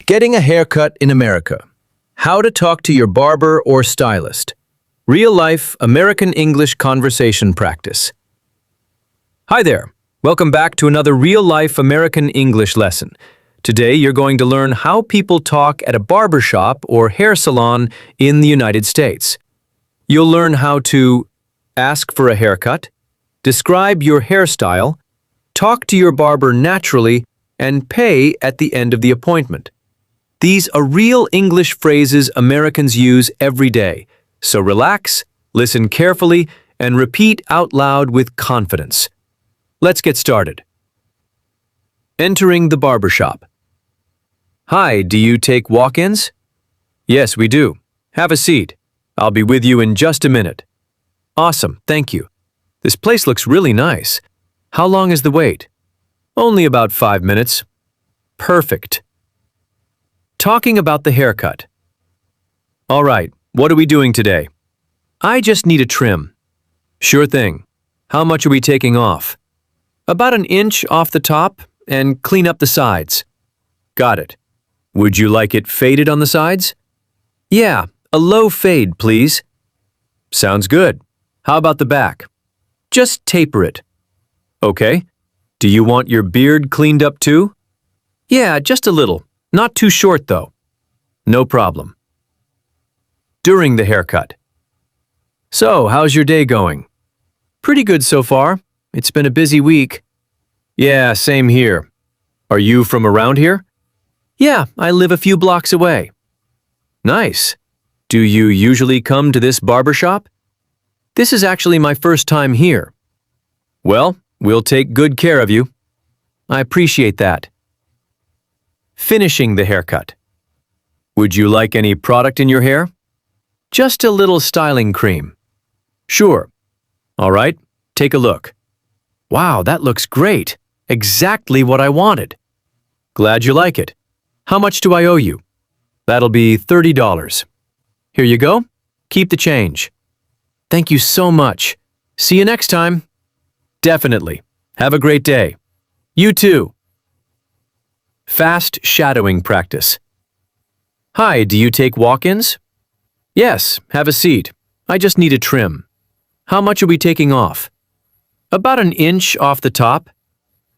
Getting a haircut in America. How to talk to your barber or stylist. Real-life American English conversation practice. Hi there. Welcome back to another real-life American English lesson. Today you're going to learn how people talk at a barbershop or hair salon in the United States. You'll learn how to ask for a haircut, describe your hairstyle, talk to your barber naturally, and pay at the end of the appointment. These are real English phrases Americans use every day, so relax, listen carefully, and repeat out loud with confidence. Let's get started. Entering the barbershop. Hi, do you take walk-ins? Yes, we do. Have a seat. I'll be with you in just a minute. Awesome, thank you. This place looks really nice. How long is the wait? Only about 5 minutes. Perfect. Talking about the haircut. All right, what are we doing today? I just need a trim. Sure thing. How much are we taking off? About 1 inch off the top and clean up the sides. Got it. Would you like it faded on the sides? Yeah, a low fade, please. Sounds good. How about the back? Just taper it. Okay. Do you want your beard cleaned up too? Yeah, just a little. Not too short, though. No problem. During the haircut. So, how's your day going? Pretty good so far. It's been a busy week. Yeah, same here. Are you from around here? Yeah, I live a few blocks away. Nice. Do you usually come to this barbershop? This is actually my first time here. Well, we'll take good care of you. I appreciate that. Finishing the haircut. Would you like any product in your hair? Just a little styling cream. Sure. All right, take a look. Wow, that looks great. Exactly what I wanted. Glad you like it. How much do I owe you? That'll be $30. Here you go. Keep the change. Thank you so much. See you next time. Definitely. Have a great day. You too. Fast shadowing practice. Hi, do you take walk-ins? Yes, have a seat. I just need a trim. How much are we taking off? About 1 inch off the top.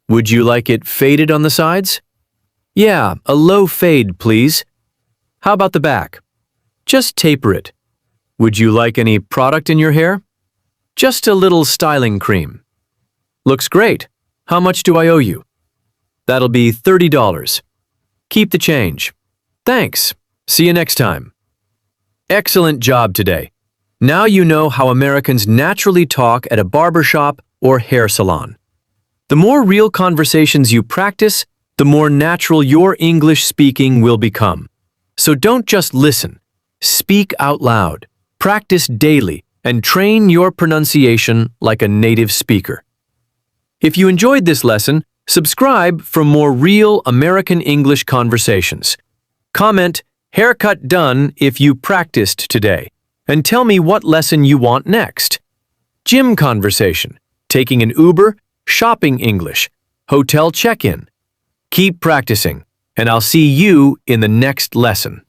Would you like it faded on the sides? Yeah, a low fade, please. How about the back? Just taper it. Would you like any product in your hair? Just a little styling cream. Looks great. How much do I owe you? That'll be $30. Keep the change. Thanks. See you next time. Excellent job today. Now you know how Americans naturally talk at a barbershop or hair salon. The more real conversations you practice, the more natural your English speaking will become. So don't just listen. Speak out loud. Practice daily and train your pronunciation like a native speaker. If you enjoyed this lesson, subscribe for more real American English conversations. Comment, "Haircut done" if you practiced today, and tell me what lesson you want next. Gym conversation, taking an Uber, shopping English, hotel check-in. Keep practicing, and I'll see you in the next lesson.